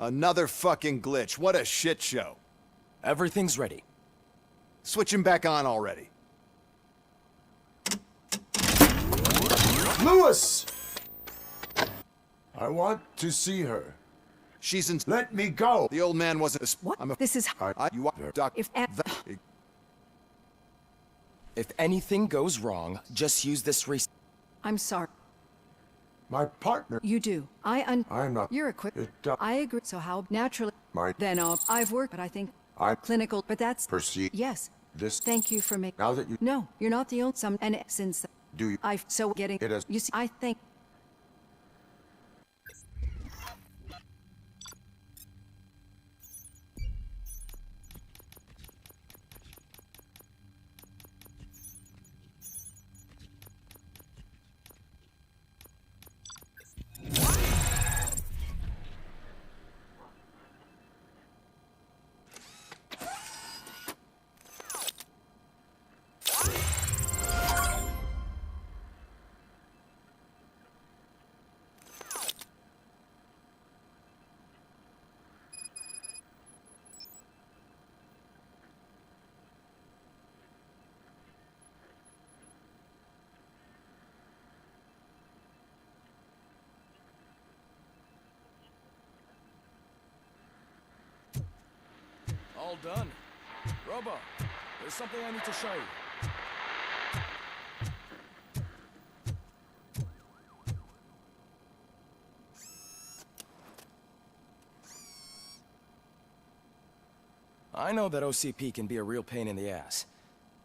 Another fucking glitch. What a shit show. Everything's ready. Switch him back on already. Lewis! I want to see her. She's in. Let me go! The old man wasn't. What? I'm a. This is. You are doc. If anything goes wrong, just use this I'm sorry. My partner. You do. I'm not. You're equipped. It I agree. So how naturally? Then I've worked, but I think. Clinical, but that's. Perceive. Yes. This. Thank you for making. Now that you. No, you're not the only. And since. Do you? I've so getting. It is. You see, I think. All done. Robo, there's something I need to show you. I know that OCP can be a real pain in the ass,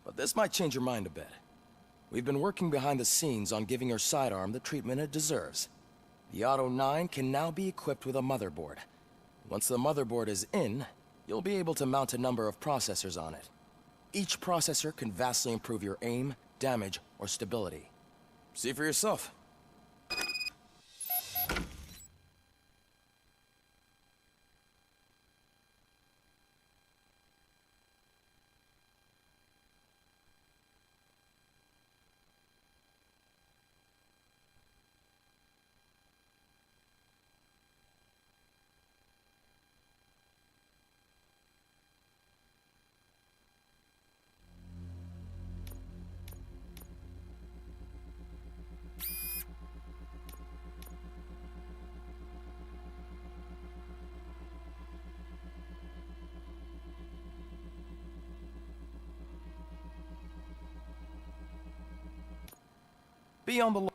but this might change your mind a bit. We've been working behind the scenes on giving your sidearm the treatment it deserves. The Auto 9 can now be equipped with a motherboard. Once the motherboard is in, you'll be able to mount a number of processors on it. Each processor can vastly improve your aim, damage, or stability. See for yourself. Be on the lookout.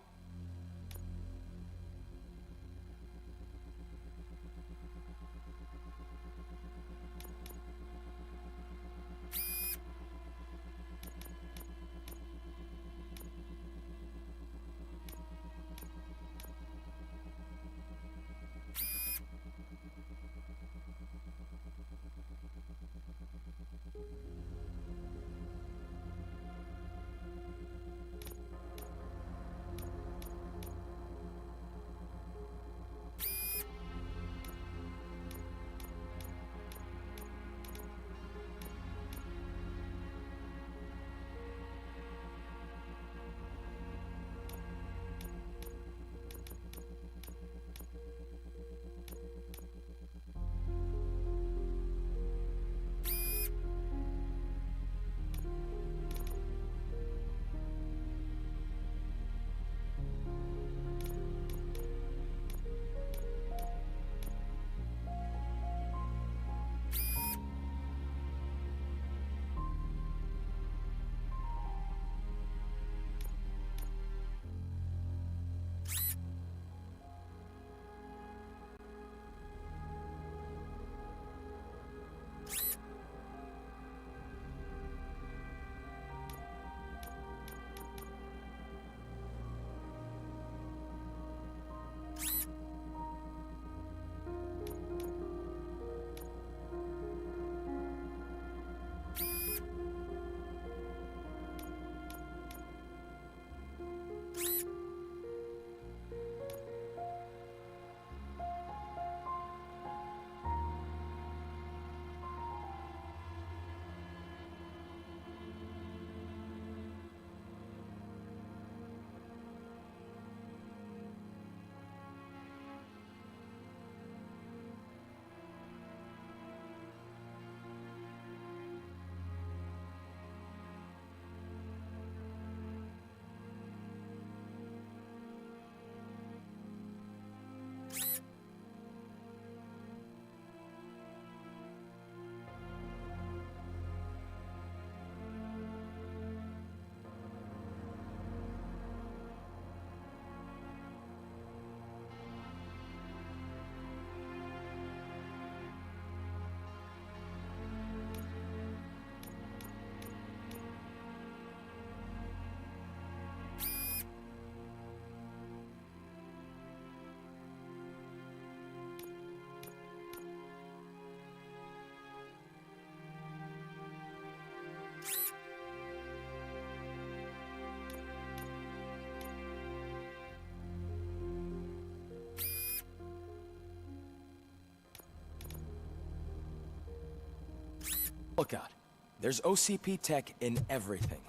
Look out. There's OCP tech in everything.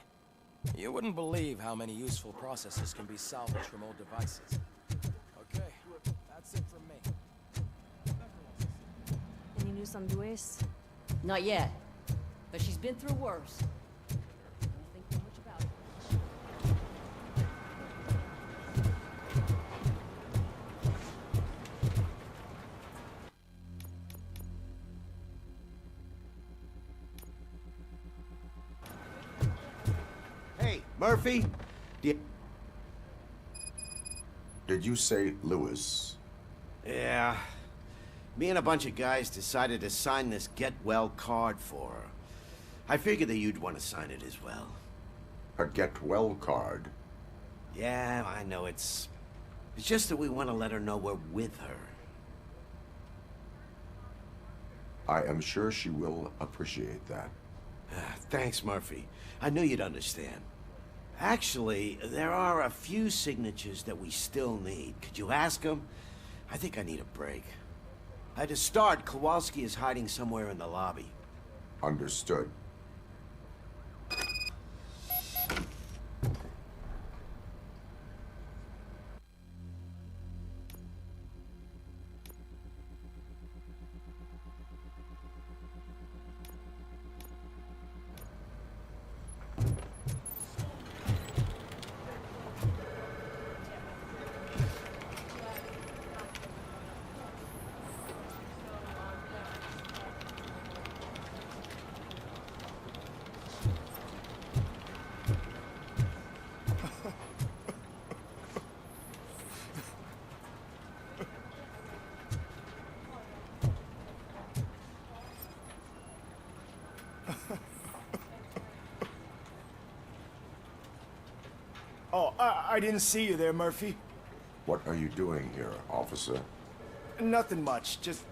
You wouldn't believe how many useful processes can be salvaged from old devices. Okay, that's it from me. Any news on Luis? Not yet. But she's been through worse. Don't think too much about it. Hey, Murphy? Did you say Lewis? Yeah. Me and a bunch of guys decided to sign this get well card for her. I figured that you'd want to sign it as well. A get well card? Yeah, I know it's just that we want to let her know we're with her. I am sure she will appreciate that. Thanks, Murphy. I knew you'd understand. Actually, there are a few signatures that we still need. Could you ask them? I think I need a break. To start, Kowalski is hiding somewhere in the lobby. Understood. Oh, I didn't see you there, Murphy. What are you doing here, officer? Nothing much, just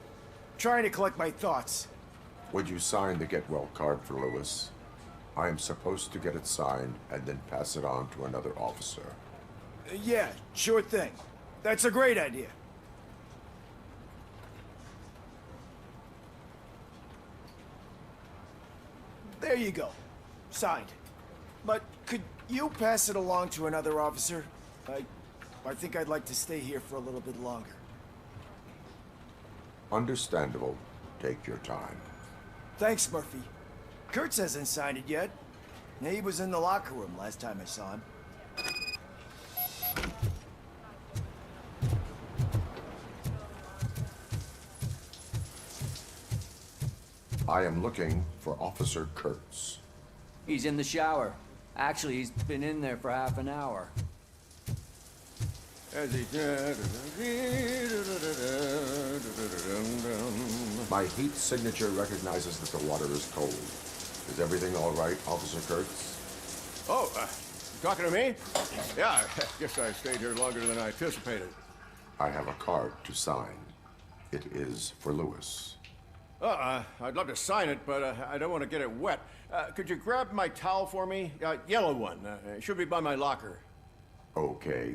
trying to collect my thoughts. Would you sign the get well card for Lewis? I am supposed to get it signed and then pass it on to another officer. Yeah, sure thing. That's a great idea. There you go. Signed. But could you pass it along to another officer? I think I'd like to stay here for a little bit longer. Understandable. Take your time. Thanks, Murphy. Kurtz hasn't signed it yet. He was in the locker room last time I saw him. I am looking for Officer Kurtz. He's in the shower. Actually, he's been in there for half an hour. My heat signature recognizes that the water is cold. Is everything all right, Officer Kurtz? Oh, talking to me? Yeah, I guess I stayed here longer than I anticipated. I have a card to sign. It is for Lewis. I'd love to sign it, but I don't want to get it wet. Could you grab my towel for me? Yellow one. It should be by my locker. Okay.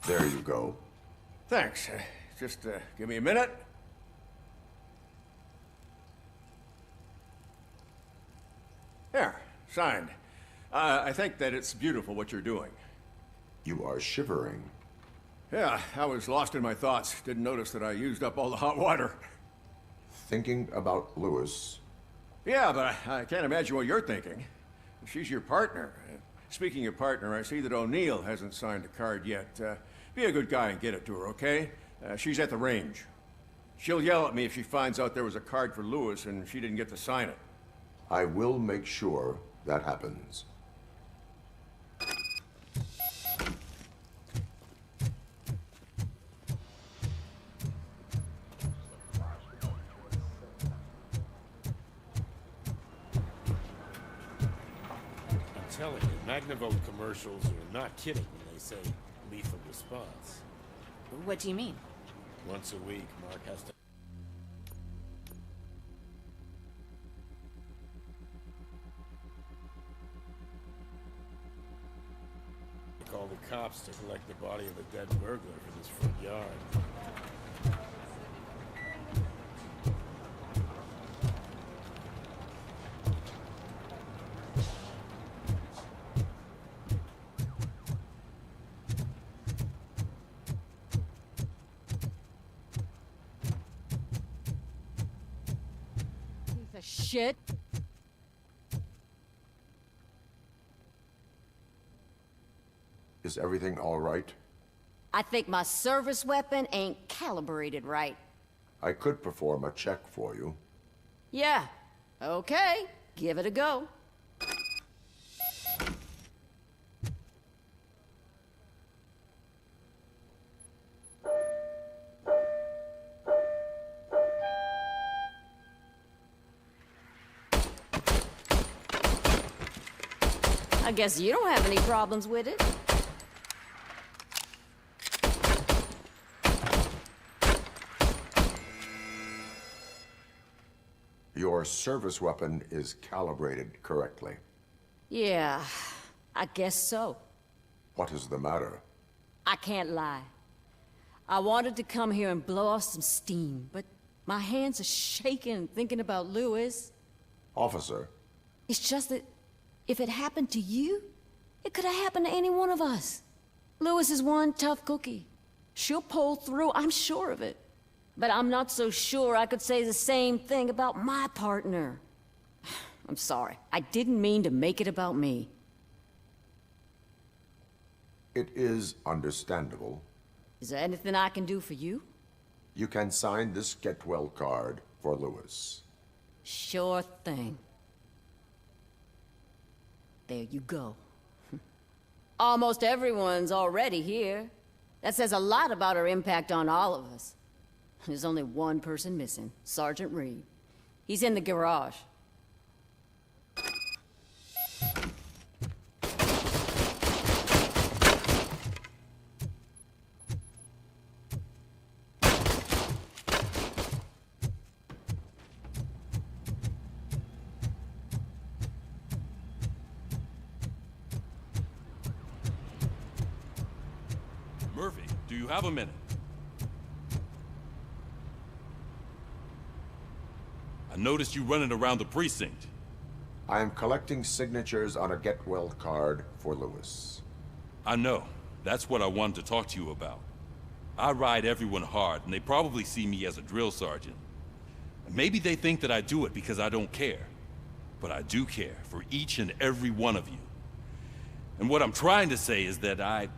There you go. Thanks. Just give me a minute. There, signed. I think that it's beautiful what you're doing. You are shivering. Yeah, I was lost in my thoughts. Didn't notice that I used up all the hot water. Thinking about Lewis. Yeah, but I can't imagine what you're thinking. She's your partner. Speaking of partner, I see that O'Neill hasn't signed a card yet. Be a good guy and get it to her, okay? She's at the range. She'll yell at me if she finds out there was a card for Lewis and she didn't get to sign it. I will make sure that happens. I'm telling you, Magnavolt commercials are not kidding when they say lethal response. What do you mean? Once a week, Mark has to... call the cops to collect the body of a dead burglar from his front yard. Piece of shit. Is everything all right? I think my service weapon ain't calibrated right. I could perform a check for you. Yeah. Okay. Give it a go. I guess you don't have any problems with it. Your service weapon is calibrated correctly. Yeah, I guess so. What is the matter? I can't lie. I wanted to come here and blow off some steam, but my hands are shaking thinking about Lewis. Officer, It's just that if it happened to you, it could have happened to any one of us. Lewis is one tough cookie. She'll pull through, I'm sure of it. But I'm not so sure I could say the same thing about my partner. I'm sorry. I didn't mean to make it about me. it is understandable. Is there anything I can do for you? You can sign this get well card for Lewis. Sure thing. There you go. Almost everyone's already here. That says a lot about her impact on all of us. There's only one person missing, Sergeant Reed. He's in the garage. Murphy, do you have a minute? I noticed you running around the precinct. I am collecting signatures on a get well card for Lewis. I know. That's what I wanted to talk to you about. I ride everyone hard, and they probably see me as a drill sergeant. Maybe they think that I do it because I don't care. But I do care for each and every one of you. And what I'm trying to say is that I'd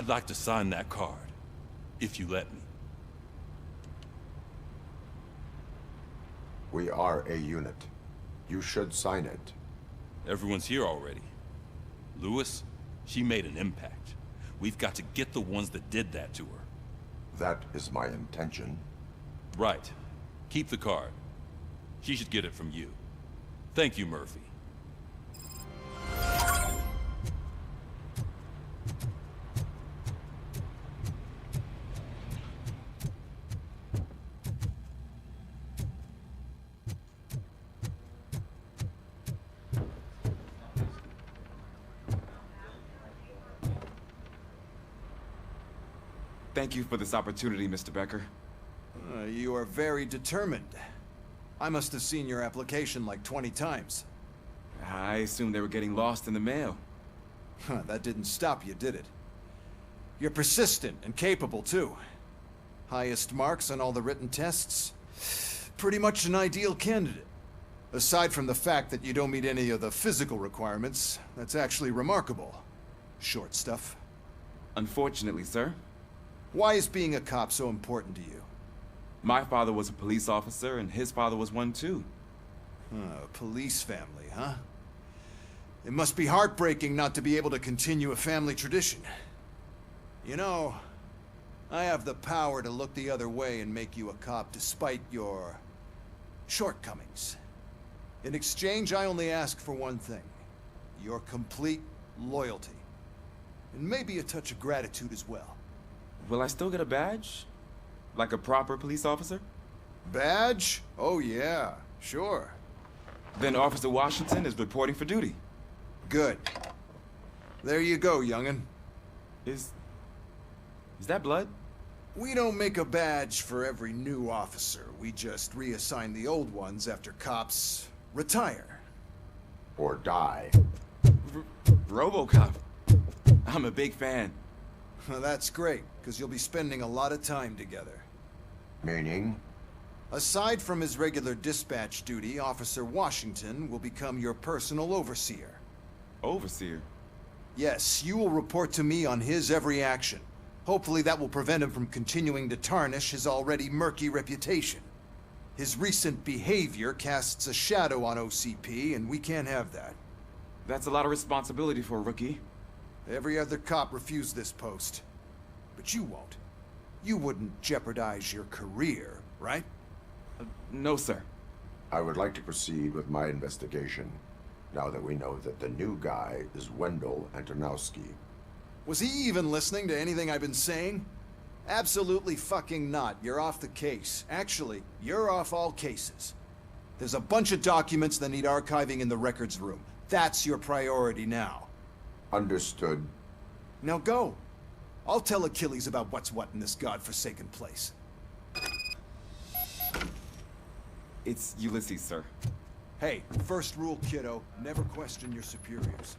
like to sign that card, if you let me. We are a unit. You should sign it. Everyone's here already. Lewis, she made an impact. We've got to get the ones that did that to her. That is my intention. Right. Keep the card. She should get it from you. Thank you, Murphy. Thank you for this opportunity, Mr. Becker. You are very determined. I must have seen your application like 20 times. I assumed they were getting lost in the mail. That didn't stop you, did it? You're persistent and capable, too. Highest marks on all the written tests. Pretty much an ideal candidate. Aside from the fact that you don't meet any of the physical requirements, that's actually remarkable. Short stuff. Unfortunately, sir. Why is being a cop so important to you? My father was a police officer, and his father was one, too. A police family, huh? It must be heartbreaking not to be able to continue a family tradition. You know, I have the power to look the other way and make you a cop despite your shortcomings. In exchange, I only ask for one thing. Your complete loyalty. And maybe a touch of gratitude as well. Will I still get a badge? Like a proper police officer? Badge? Oh yeah, sure. Then Officer Washington is reporting for duty. Good. There you go, young'un. Is that blood? We don't make a badge for every new officer. We just reassign the old ones after cops retire. Or die. RoboCop. I'm a big fan. That's great, because you'll be spending a lot of time together. Meaning? Aside from his regular dispatch duty, Officer Washington will become your personal overseer. Overseer? Yes, you will report to me on his every action. Hopefully that will prevent him from continuing to tarnish his already murky reputation. His recent behavior casts a shadow on OCP, and we can't have that. That's a lot of responsibility for a rookie. Every other cop refused this post. But you won't. You wouldn't jeopardize your career, right? No, sir. I would like to proceed with my investigation, now that we know that the new guy is Wendell Antonowski. Was he even listening to anything I've been saying? Absolutely fucking not. You're off the case. Actually, you're off all cases. There's a bunch of documents that need archiving in the records room. That's your priority now. Understood. Now go. I'll tell Achilles about what's what in this godforsaken place. It's Ulysses, sir. Hey, first rule, kiddo. Never question your superiors.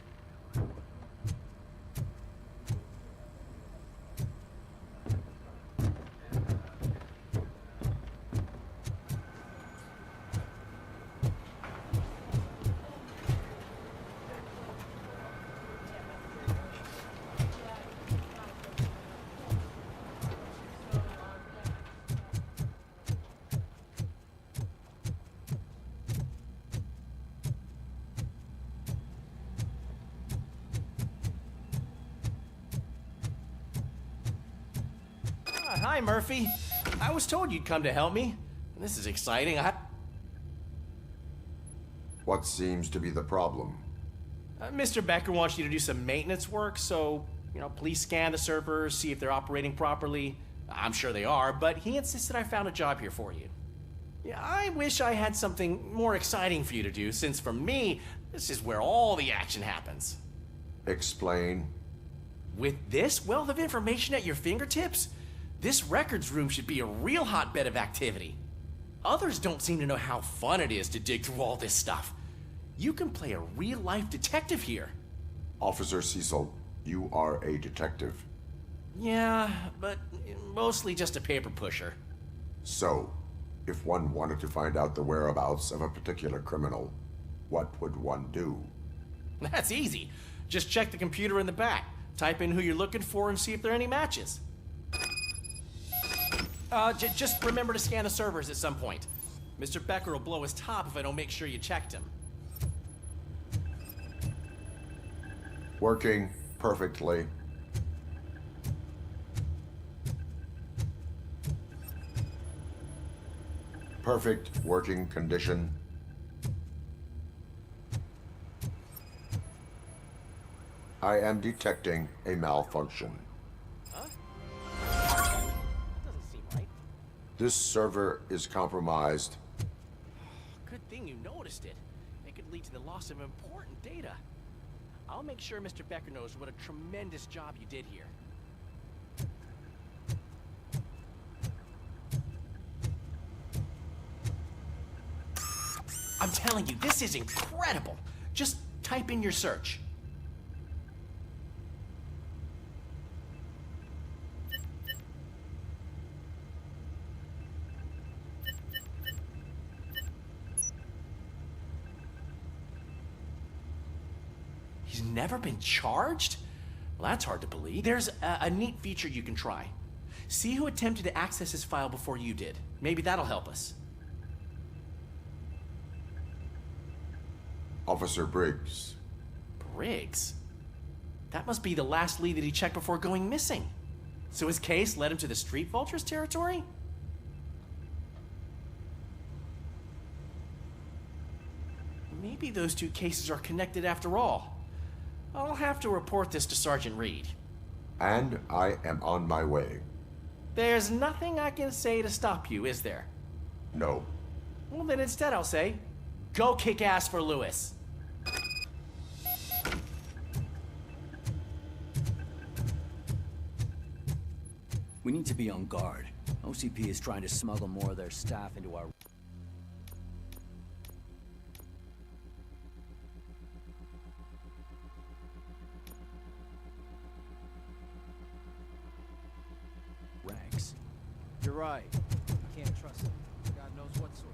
Hi, Murphy. I was told you'd come to help me. This is exciting. What seems to be the problem? Mr. Becker wants you to do some maintenance work, so, please scan the servers, see if they're operating properly. I'm sure they are, but he insisted I found a job here for you. Yeah, I wish I had something more exciting for you to do, since for me, this is where all the action happens. Explain. With this wealth of information at your fingertips, this records room should be a real hotbed of activity. Others don't seem to know how fun it is to dig through all this stuff. You can play a real-life detective here. Officer Cecil, you are a detective. Yeah, but mostly just a paper pusher. So, if one wanted to find out the whereabouts of a particular criminal, what would one do? That's easy. Just check the computer in the back, type in who you're looking for, and see if there are any matches. Just remember to scan the servers at some point. Mr. Becker will blow his top if I don't make sure you checked him. Working perfectly. Perfect working condition. I am detecting a malfunction. This server is compromised. Good thing you noticed it. It could lead to the loss of important data. I'll make sure Mr. Becker knows what a tremendous job you did here. I'm telling you, this is incredible. Just type in your search. He's never been charged? Well, that's hard to believe. There's a neat feature you can try. See who attempted to access his file before you did. Maybe that'll help us. Officer Briggs. Briggs? That must be the last lead that he checked before going missing. So his case led him to the Street Vultures territory? Maybe those two cases are connected after all. I'll have to report this to Sergeant Reed. And I am on my way. There's nothing I can say to stop you, is there? No. Well, then instead I'll say, go kick ass for Lewis. We need to be on guard. OCP is trying to smuggle more of their staff into our... ranks. You're right. You can't trust them. God knows what sort.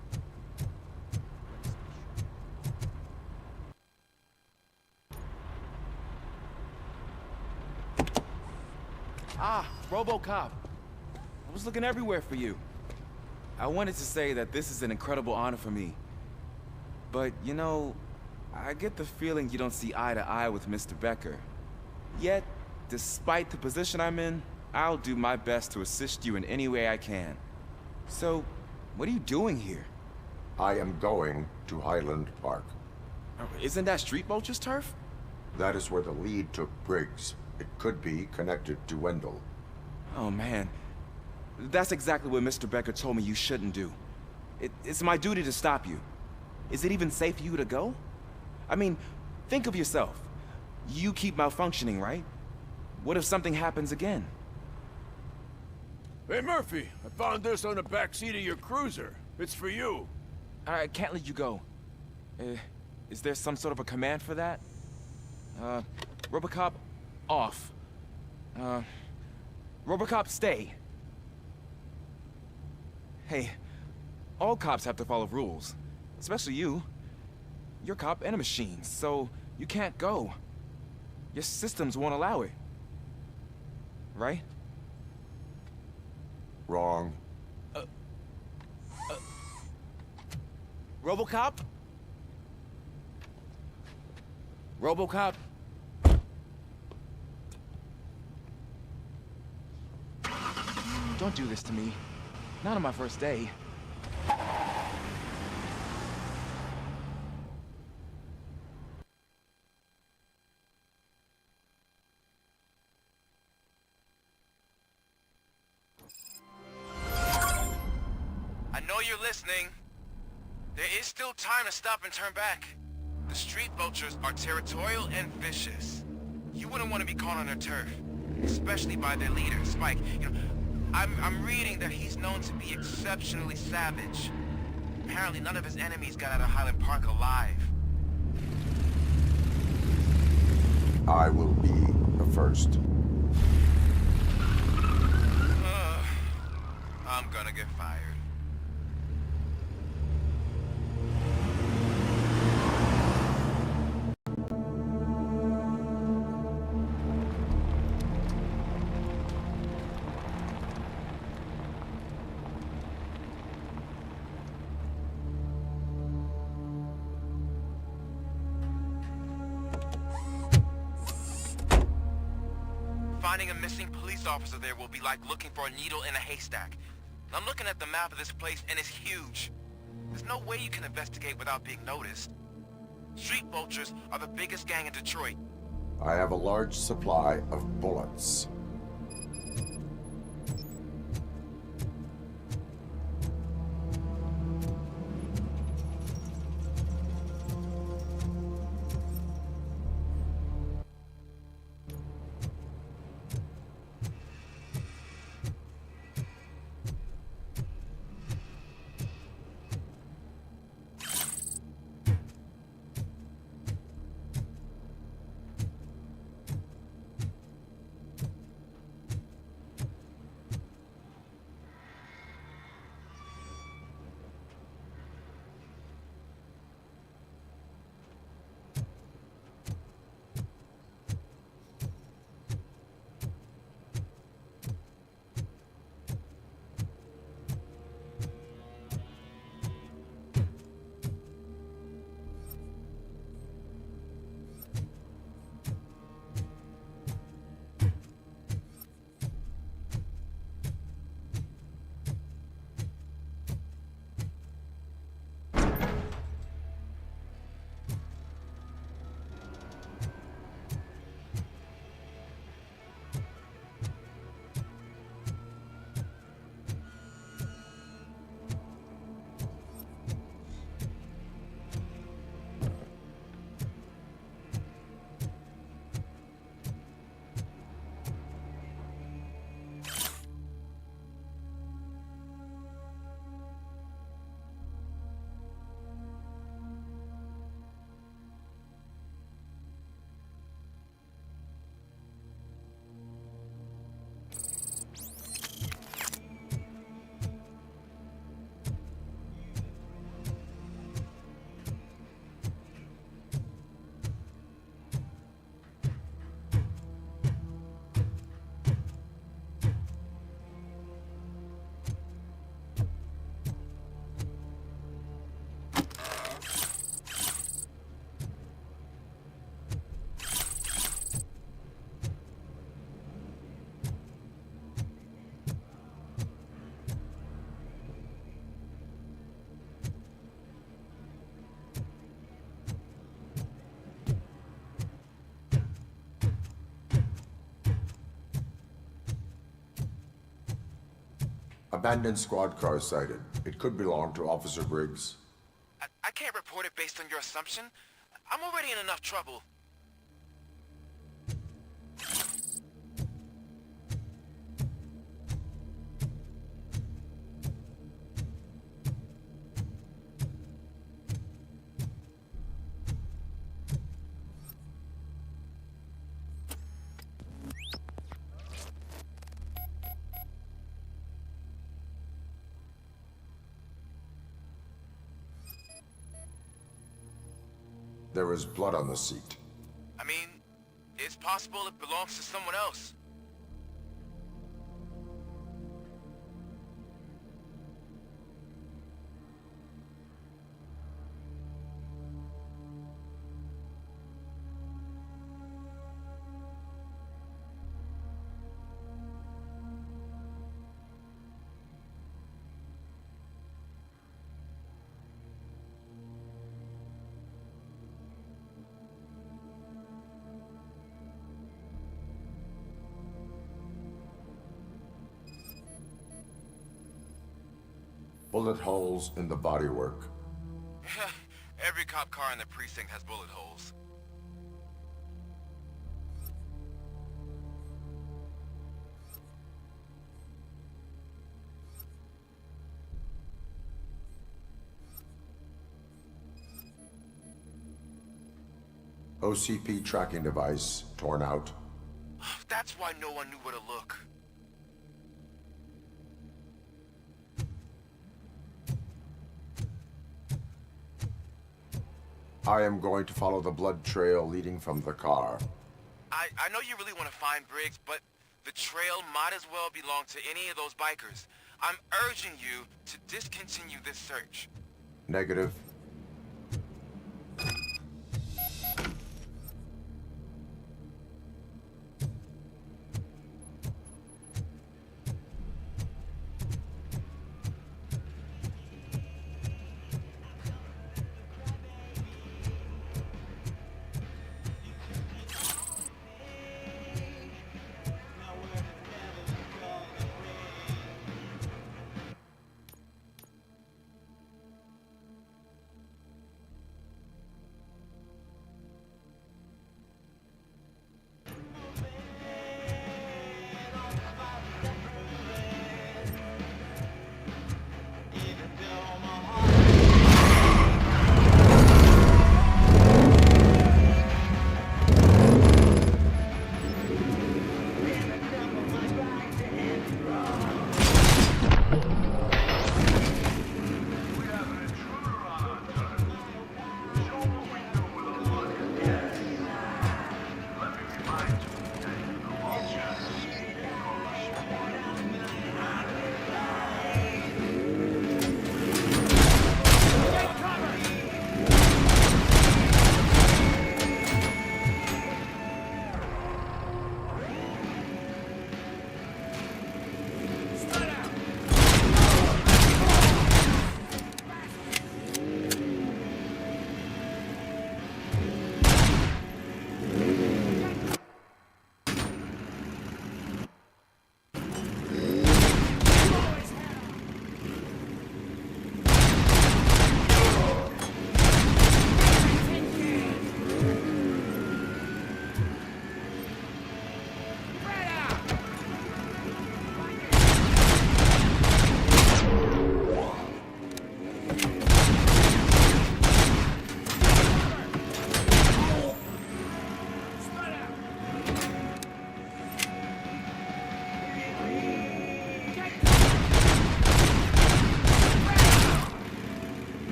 Ah, RoboCop. I was looking everywhere for you. I wanted to say that this is an incredible honor for me. But, you know, I get the feeling you don't see eye to eye with Mr. Becker. Yet, despite the position I'm in, I'll do my best to assist you in any way I can. So, what are you doing here? I am going to Highland Park. Isn't that Street Vulture's turf? That is where the lead took Briggs. It could be connected to Wendell. Oh, man. That's exactly what Mr. Becker told me you shouldn't do. It's my duty to stop you. Is it even safe for you to go? I mean, think of yourself. You keep malfunctioning, right? What if something happens again? Hey, Murphy, I found this on the back seat of your cruiser. It's for you. I can't let you go. Is there some sort of a command for that? RoboCop, off. RoboCop, stay. Hey, all cops have to follow rules. Especially you. You're a cop and a machine, so you can't go. Your systems won't allow it. Right? Wrong. RoboCop? RoboCop? Don't do this to me. Not on my first day. I know you're listening. There is still time to stop and turn back. The Street Vultures are territorial and vicious. You wouldn't want to be caught on their turf, especially by their leader, Spike. You know, I'm reading that he's known to be exceptionally savage. Apparently none of his enemies got out of Highland Park alive. I will be the first. I'm gonna get fired. Finding a missing police officer there will be like looking for a needle in a haystack. I'm looking at the map of this place and it's huge. There's no way you can investigate without being noticed. Street Vultures are the biggest gang in Detroit. I have a large supply of bullets. Abandoned squad car sighted. It could belong to Officer Briggs. I can't report it based on your assumption. I'm already in enough trouble. There is blood on the seat. I mean, it's possible it belongs to someone else. Bullet holes in the bodywork. Every cop car in the precinct has bullet holes. OCP tracking device torn out. That's why no one knew where to look. I am going to follow the blood trail leading from the car. I know you really want to find Briggs, but the trail might as well belong to any of those bikers. I'm urging you to discontinue this search. Negative.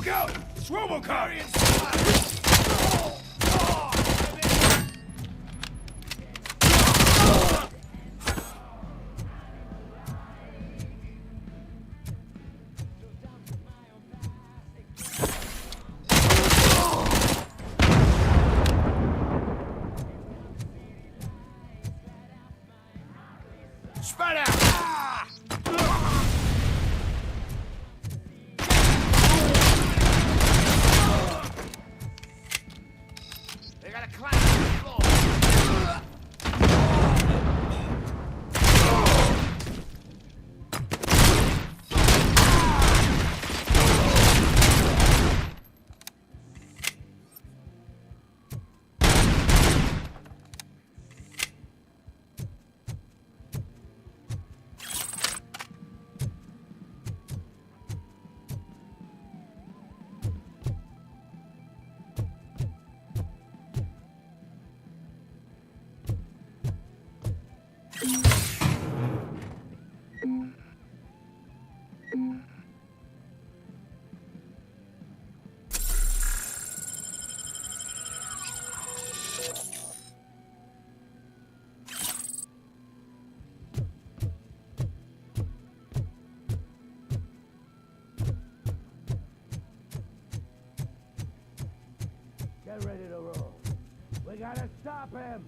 Look out! It's RoboCop! Spread out! They gotta climb to the floor. Get ready to roll. We gotta stop him!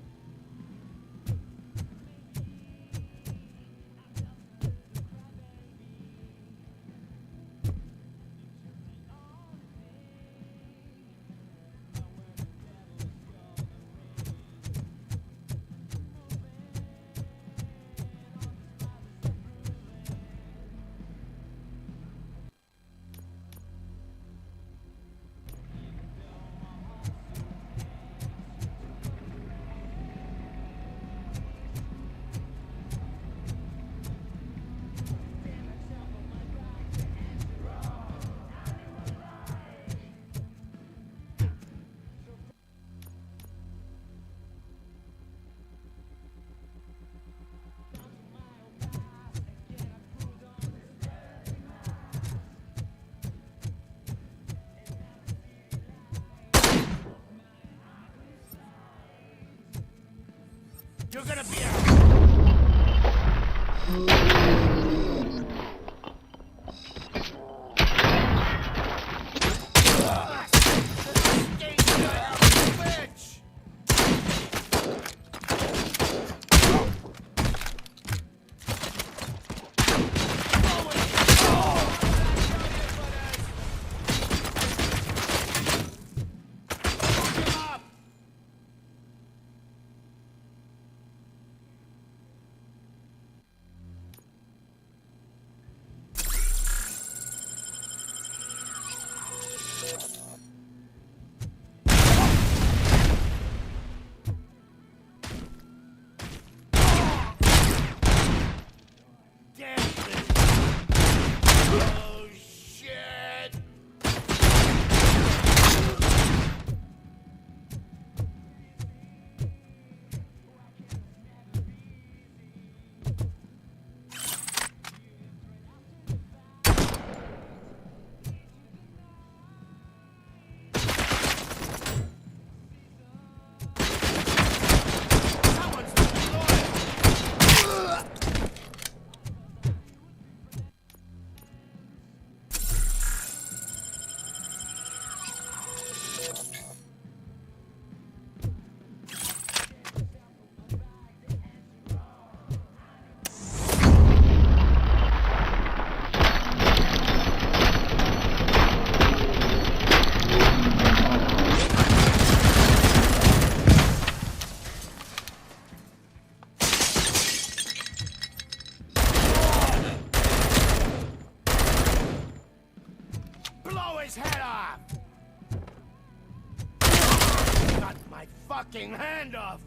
You're gonna be out! Oh, shit! Blow his head off! Got my fucking hand off!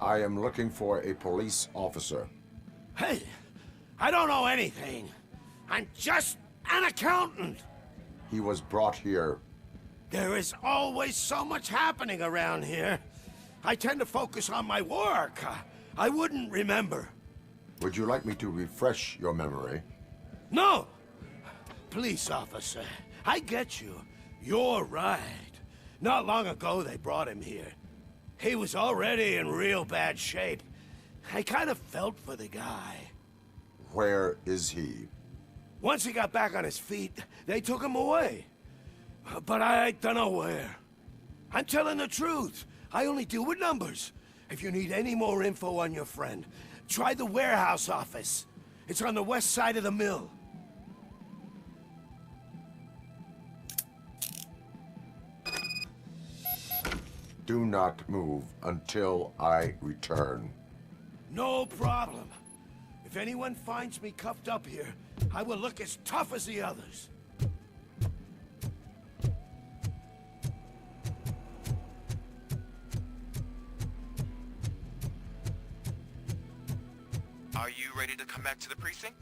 I am looking for a police officer. Hey, I don't know anything. I'm just an accountant. He was brought here. There is always so much happening around here. I tend to focus on my work. I wouldn't remember. Would you like me to refresh your memory? No! Police officer, I get you. You're right. Not long ago they brought him here. He was already in real bad shape. I kind of felt for the guy. Where is he? Once he got back on his feet, they took him away. But I don't know where. I'm telling the truth. I only deal with numbers. If you need any more info on your friend, try the warehouse office. It's on the west side of the mill. Do not move until I return. No problem. If anyone finds me cuffed up here, I will look as tough as the others. Are you ready to come back to the precinct?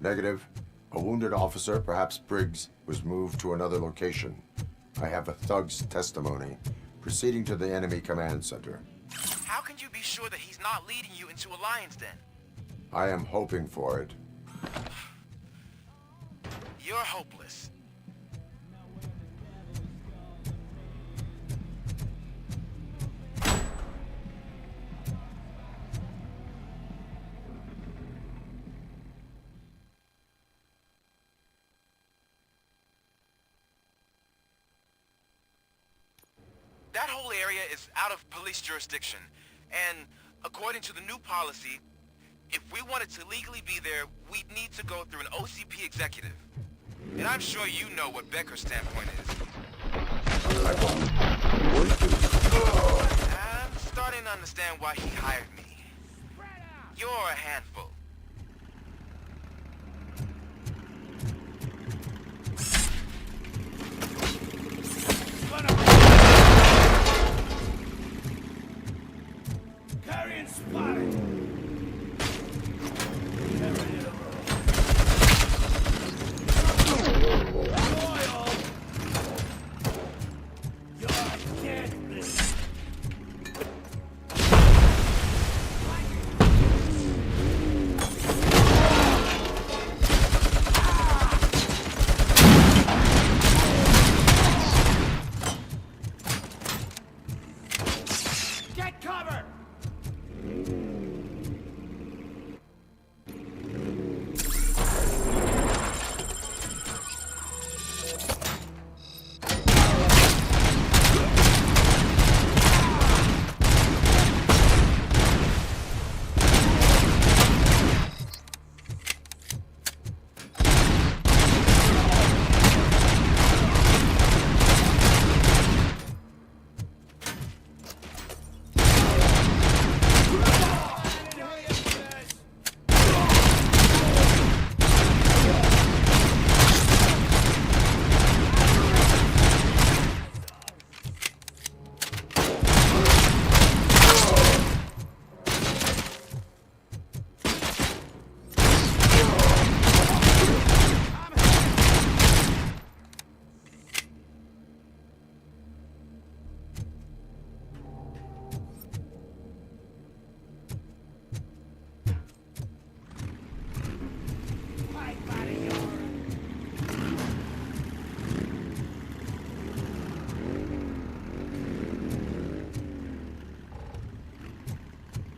Negative. A wounded officer, perhaps Briggs, was moved to another location. I have a thug's testimony proceeding to the enemy command center. How can you be sure that he's not leading you into a lion's den? I am hoping for it. You're hopeless. That whole area is out of police jurisdiction, and according to the new policy, if we wanted to legally be there, we'd need to go through an OCP executive. And I'm sure you know what Becker's standpoint is. I'm starting to understand why he hired me. You're a handful. Carrion spotted! Get cover!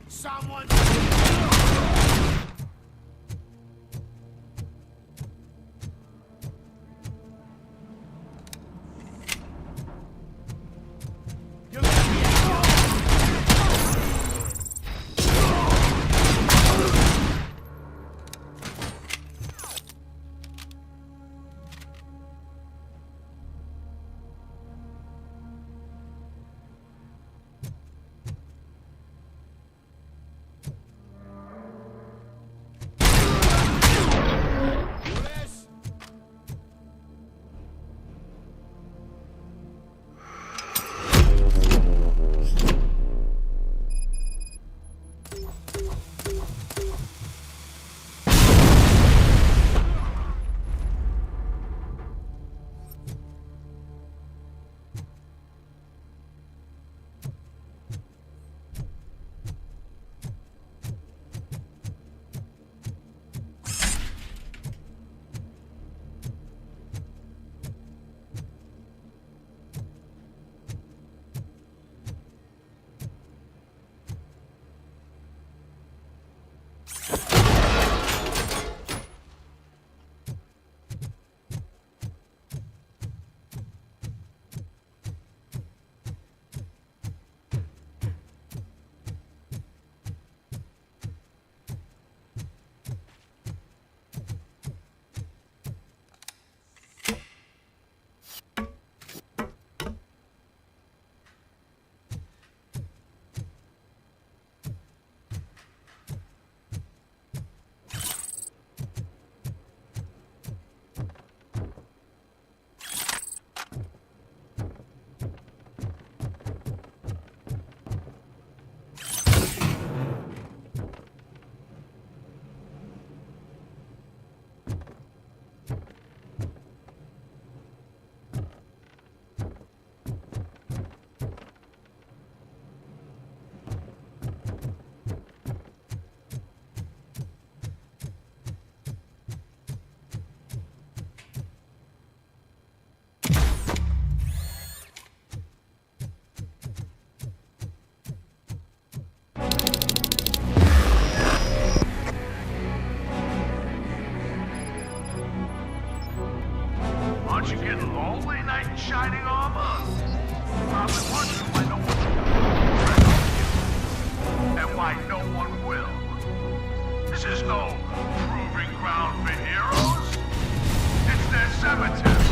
Someone... I've been wondering why no one's and why no one will. This is no proving ground for heroes. It's their cemetery.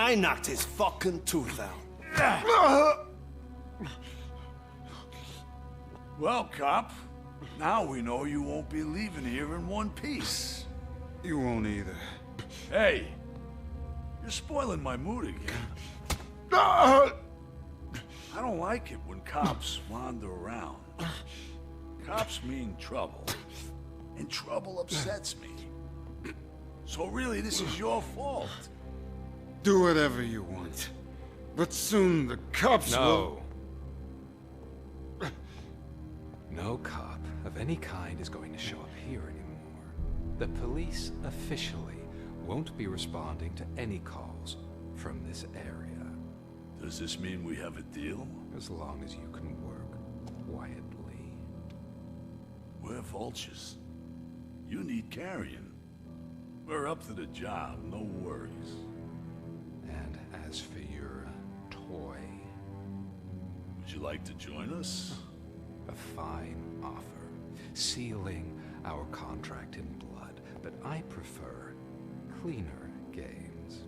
I knocked his fucking tooth out. Well, cop, now we know you won't be leaving here in one piece. You won't either. Hey, you're spoiling my mood again. I don't like it when cops wander around. Cops mean trouble, and trouble upsets me. So really, this is your fault. Do whatever you want. But soon the cops will... No cop of any kind is going to show up here anymore. The police officially won't be responding to any calls from this area. Does this mean we have a deal? As long as you can work quietly. We're vultures. You need carrion. We're up to the job, no worries. And as for your toy... Would you like to join us? A fine offer, sealing our contract in blood, but I prefer cleaner games.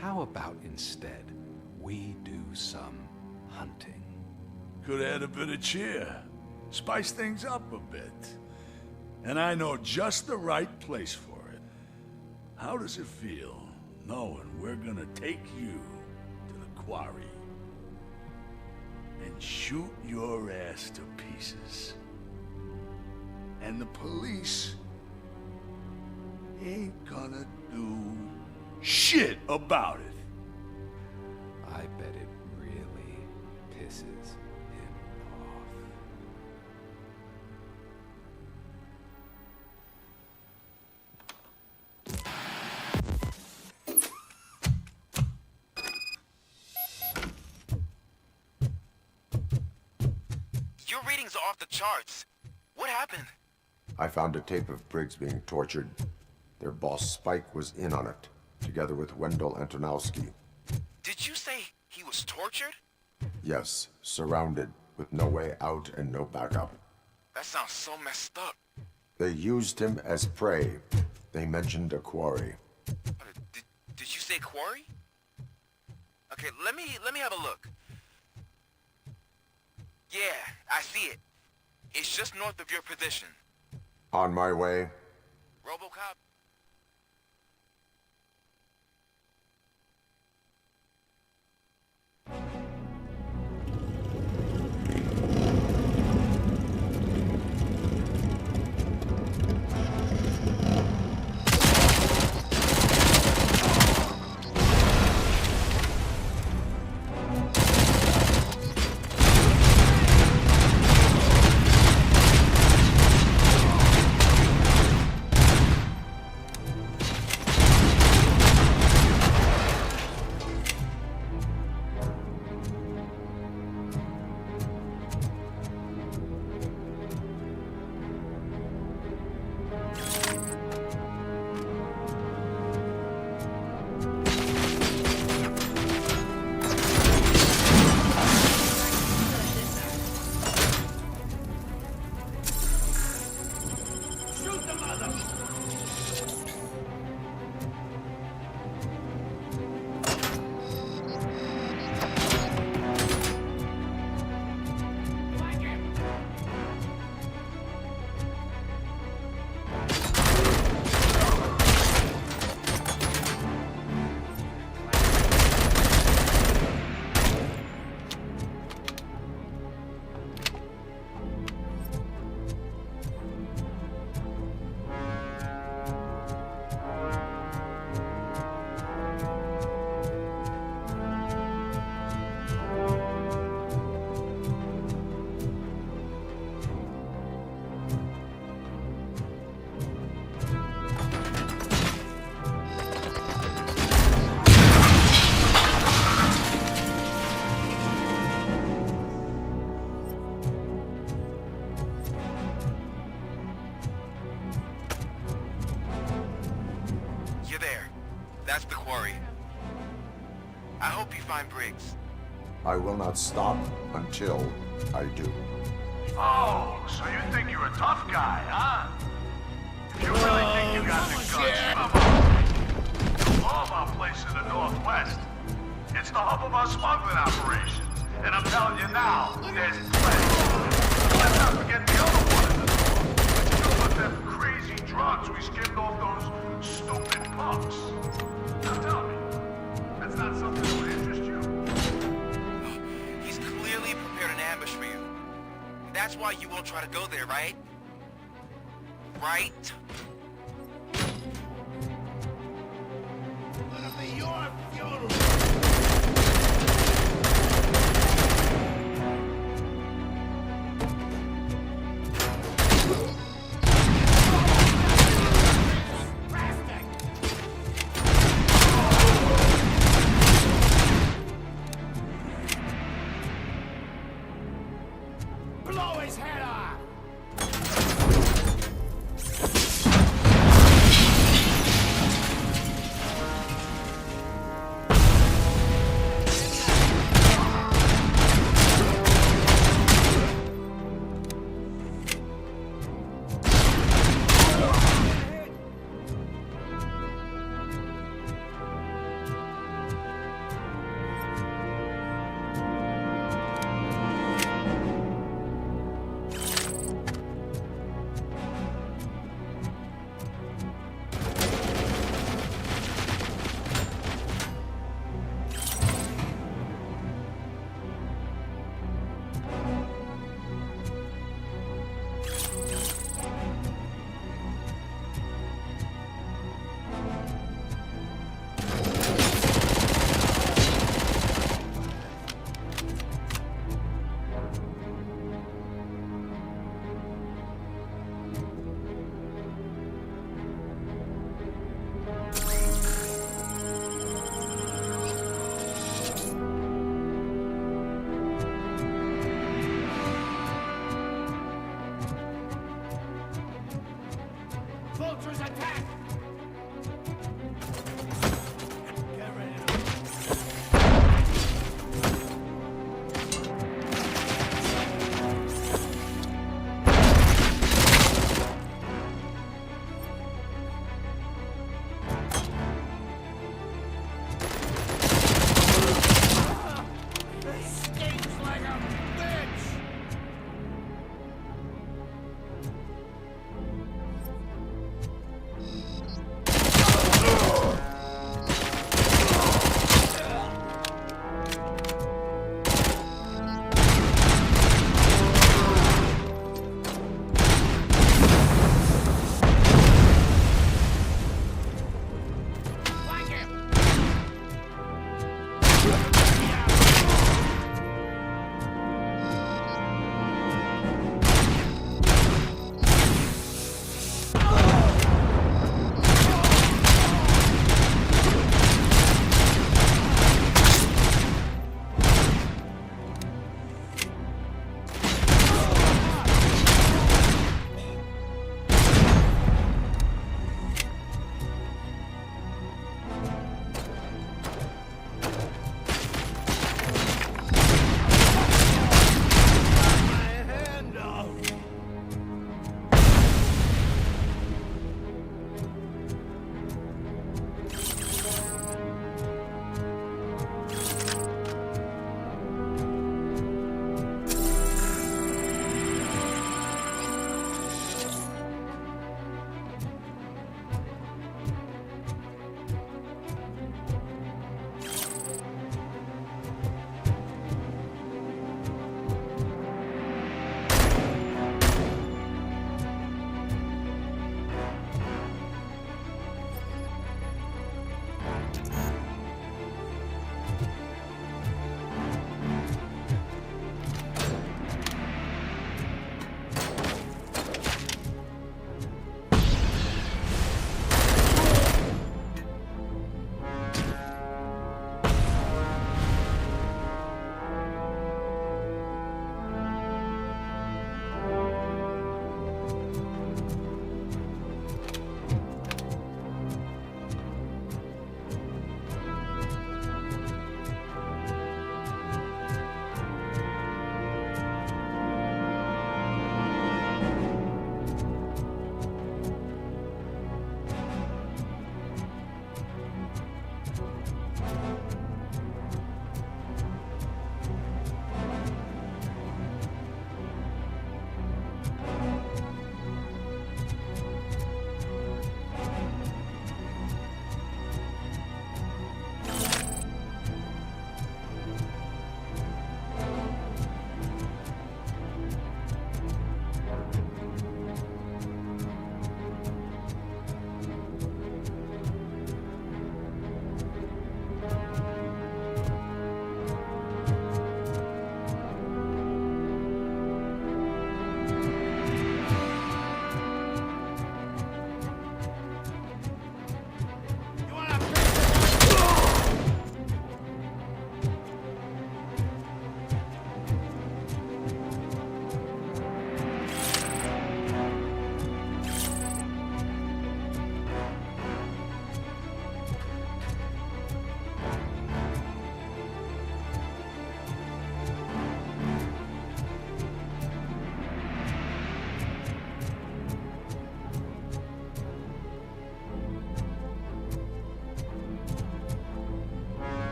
How about instead we do some hunting? Could add a bit of cheer, spice things up a bit. And I know just the right place for it. How does it feel knowing we're gonna take you to the quarry and shoot your ass to pieces? And the police ain't gonna do shit about it. I bet it really pisses him off. Your readings are off the charts. What happened? I found a tape of Briggs being tortured. Their boss Spike was in on it, together with Wendell Antonowski. Did you say he was tortured? Yes, surrounded, with no way out and no backup. That sounds so messed up. They used him as prey. They mentioned a quarry. Did you say quarry? Okay, let me have a look. Yeah, I see it. It's just north of your position. On my way. RoboCop? That's the quarry. I hope you find Briggs. I will not stop until I do. Oh, so you think you're a tough guy, huh? If you really think you got the guts, come on. All our place in the Northwest. It's the hub of our smuggling operations. And I'm telling you now, there's plenty. Let's not forget the other one in the north. Filled with them crazy drugs we skimmed off those stupid punks. Now tell me, that's not something that would interest you? He's clearly prepared an ambush for you. That's why you won't try to go there, right? Right? Gonna be your funeral. Blow his head off!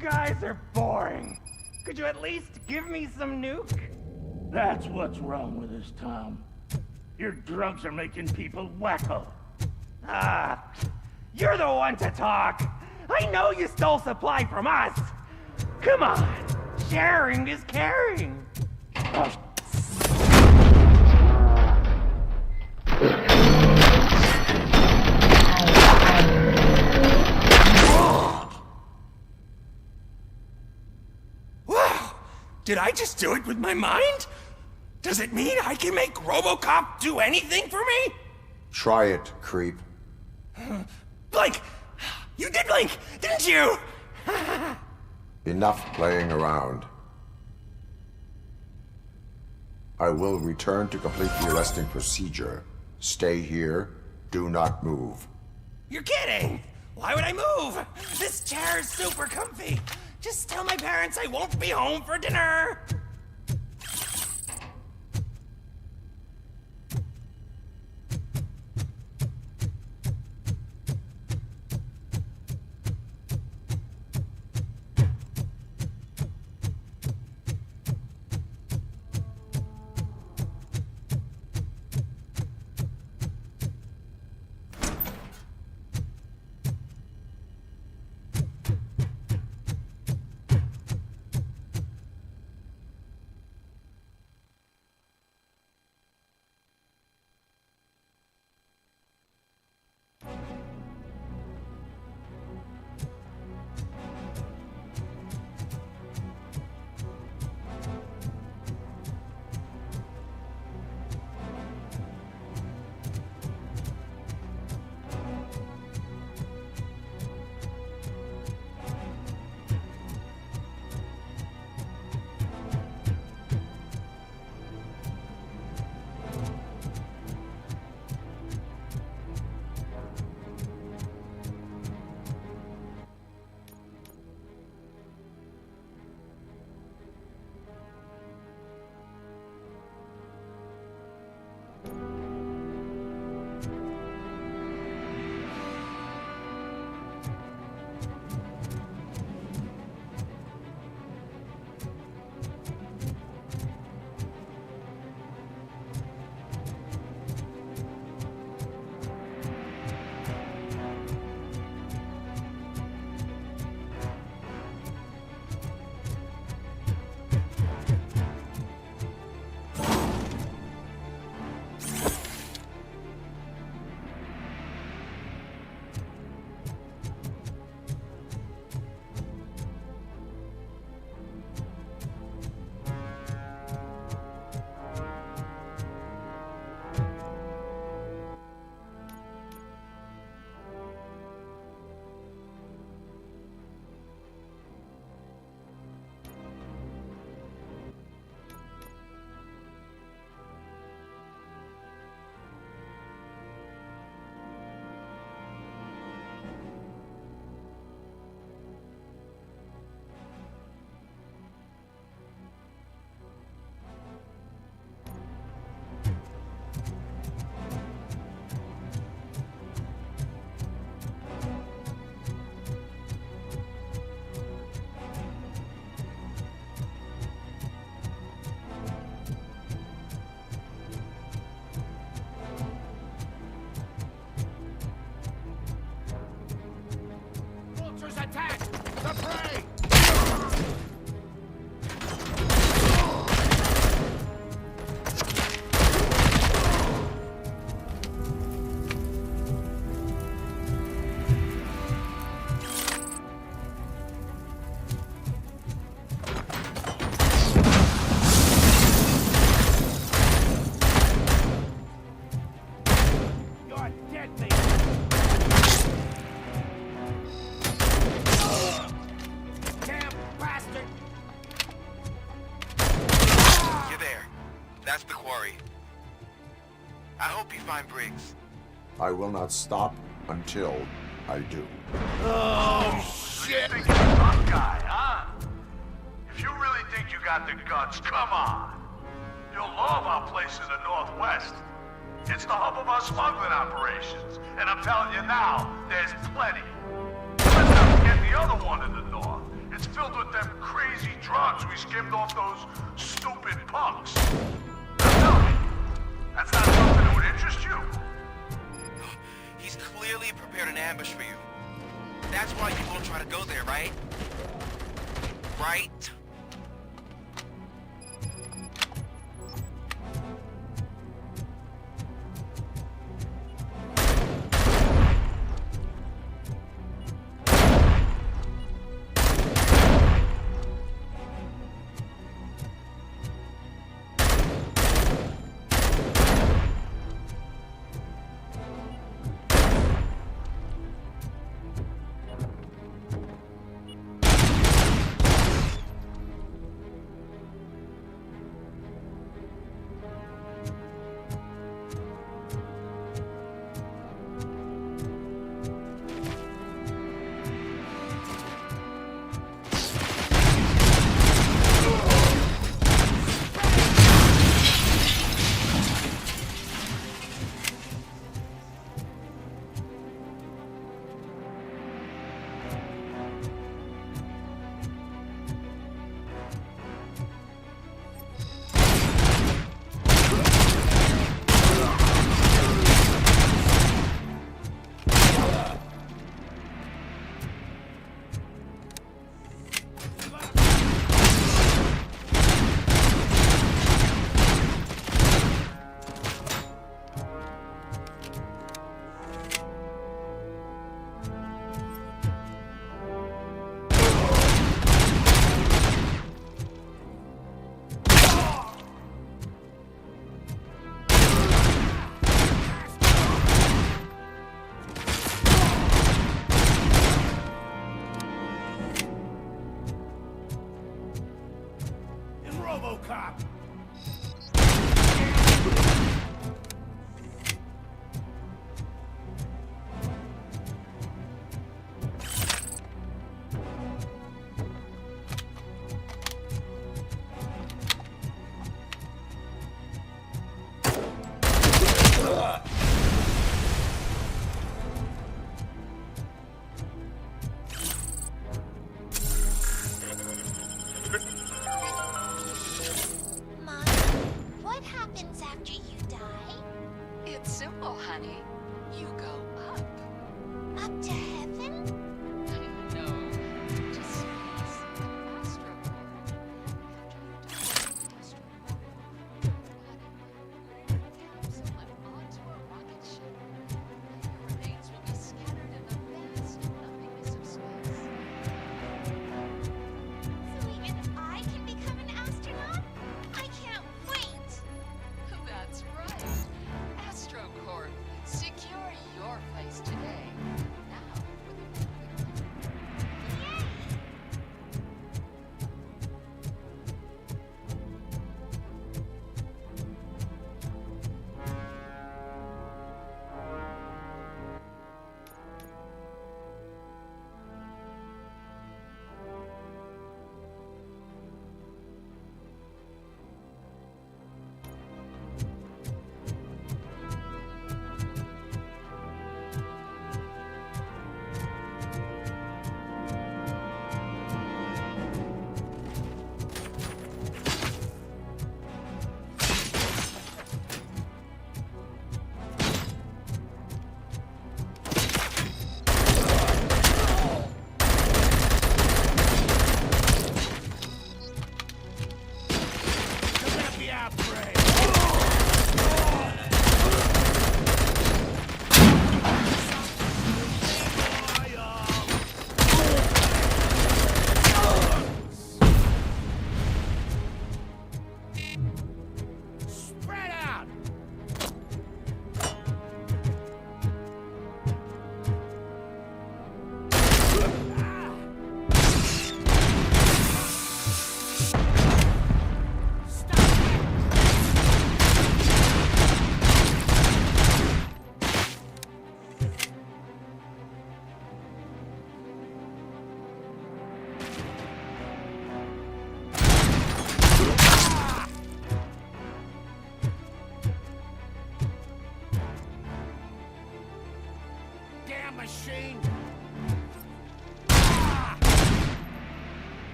guys are boring. Could you at least give me some nuke? That's what's wrong with this town. Your drugs are making people wacko. Ah, you're the one to talk. I know you stole supply from us. Come on, sharing is caring. Wow! Did I just do it with my mind? Does it mean I can make RoboCop do anything for me? Try it, creep. Blink! You did blink, didn't you? Enough playing around. I will return to complete the arresting procedure. Stay here. Do not move. You're kidding! Why would I move? This chair is super comfy. Just tell my parents I won't be home for dinner. That's the quarry. I hope you find Briggs. I will not stop until I do. Oh, shit! You think you're a tough guy, huh? If you really think you got the guts, come on. You'll love our place in the Northwest. It's the hub of our smuggling operations, and I'm telling you now, there's plenty. Let's not forget the other one in the north. It's filled with them crazy drugs we skimmed off those stupid punks. Now tell me, that's not something that would interest you? He's clearly prepared an ambush for you. That's why you won't try to go there, right? Right? RoboCop!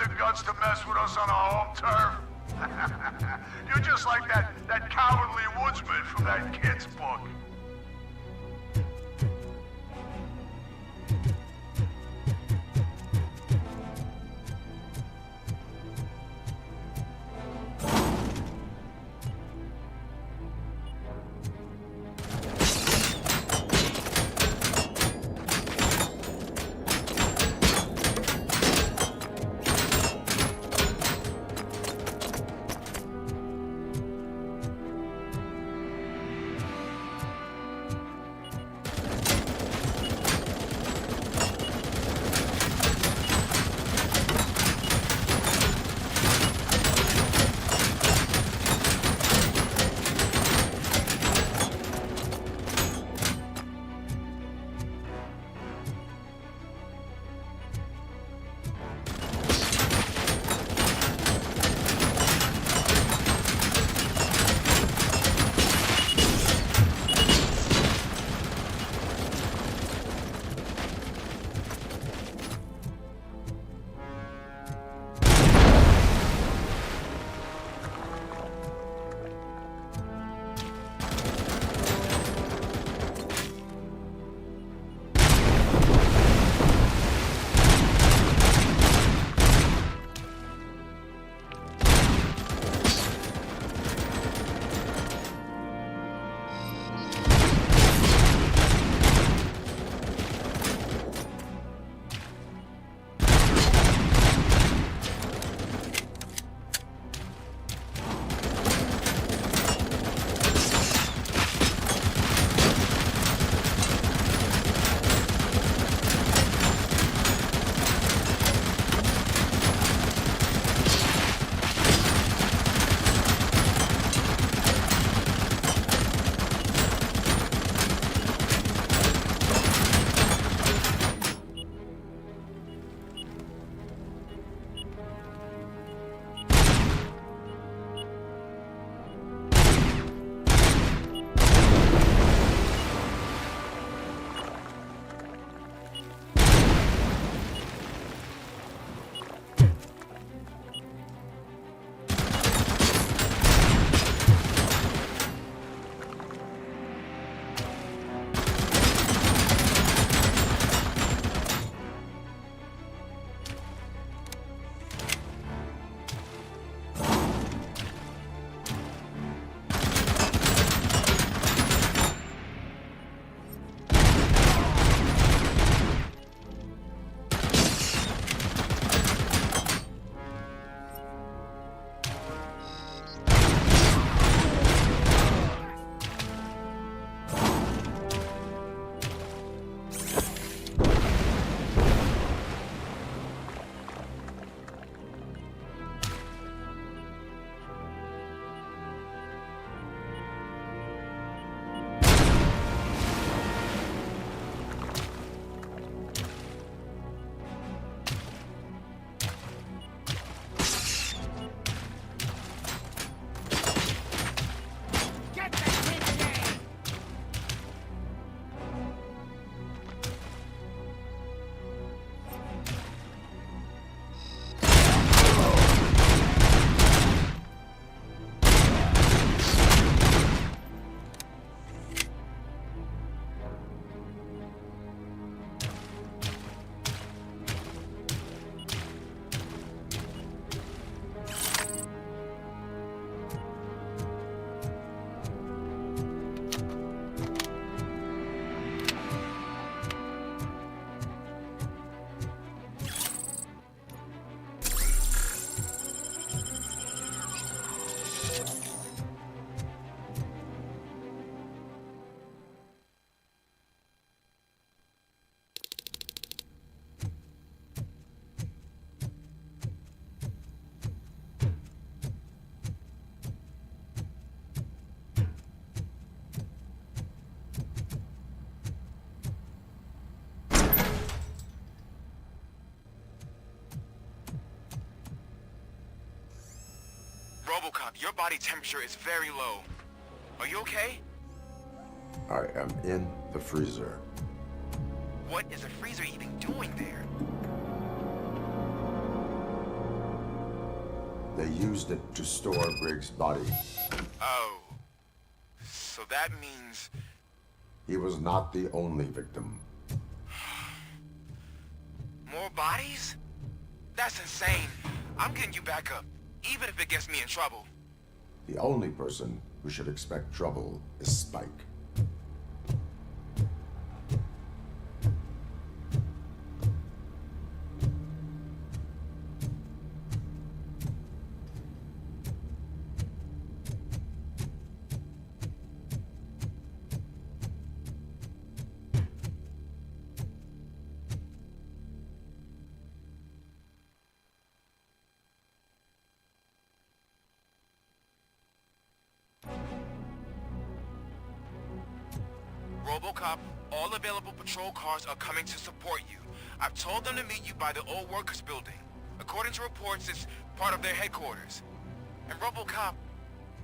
the guts to mess with us on our home turf? You're just like that cowardly woodsman from that kid's book. RoboCop, your body temperature is very low. Are you okay? I am in the freezer. What is a freezer even doing there? They used it to store Briggs' body. Oh. So that means... He was not the only victim. More bodies? That's insane. I'm getting you back up, even if it gets me in trouble. The only person who should expect trouble is Spike. RoboCop, all available patrol cars are coming to support you. I've told them to meet you by the old workers building. According to reports, it's part of their headquarters. And RoboCop,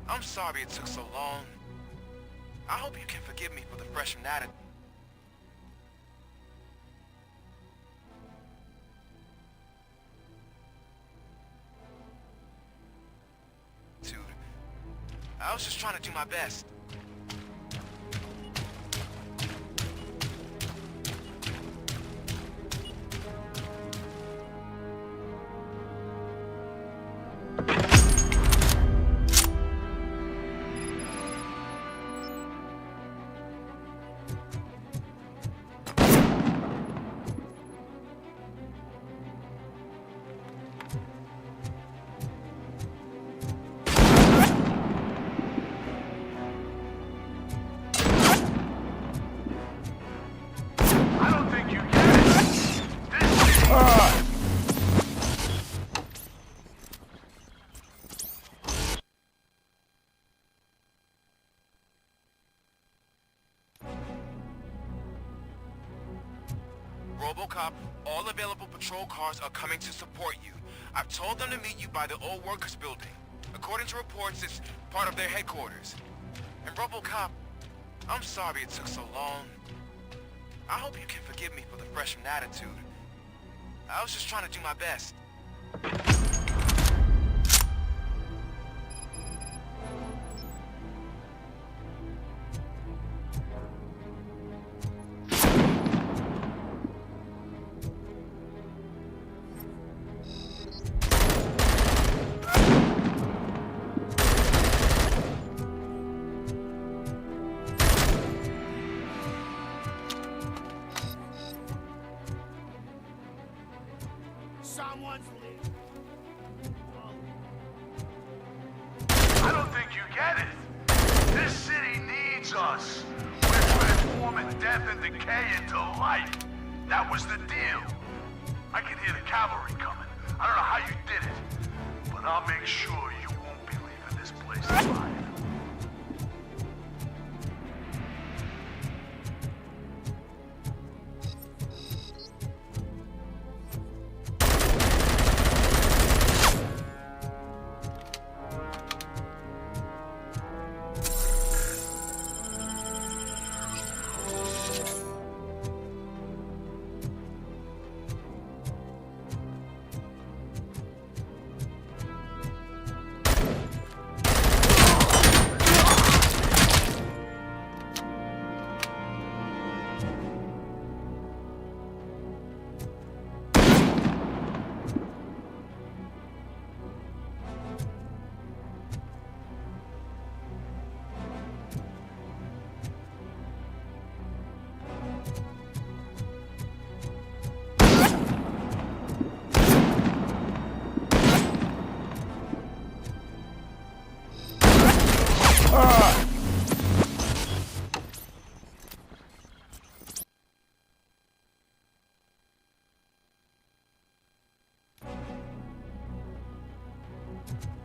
I'm sorry it took so long. I hope you can forgive me for the freshman attitude. I was just trying to do my best. RoboCop, all available patrol cars are coming to support you. I've told them to meet you by the old workers building. According to reports, it's part of their headquarters. And RoboCop, I'm sorry it took so long. I hope you can forgive me for the freshman attitude. I was just trying to do my best. Someone's leaving. I don't think you get it. This city needs us. We're transforming death and decay into life. That was the deal. I can hear the cavalry coming. I don't know how you did it, but I'll make sure you won't be leaving this place alive.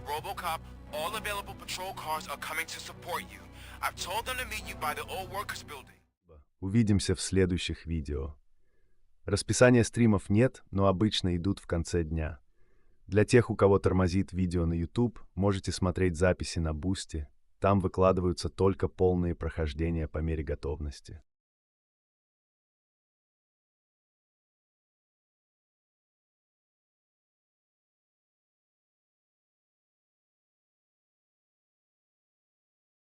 RoboCop, all available patrol cars are coming to support you. I've told them to meet you by the old workers building. Увидимся в следующих видео. Расписания стримов нет, но обычно идут в конце дня. Для тех, у кого тормозит видео на YouTube, можете смотреть записи на Бусти. Там выкладываются только полные прохождения по мере готовности.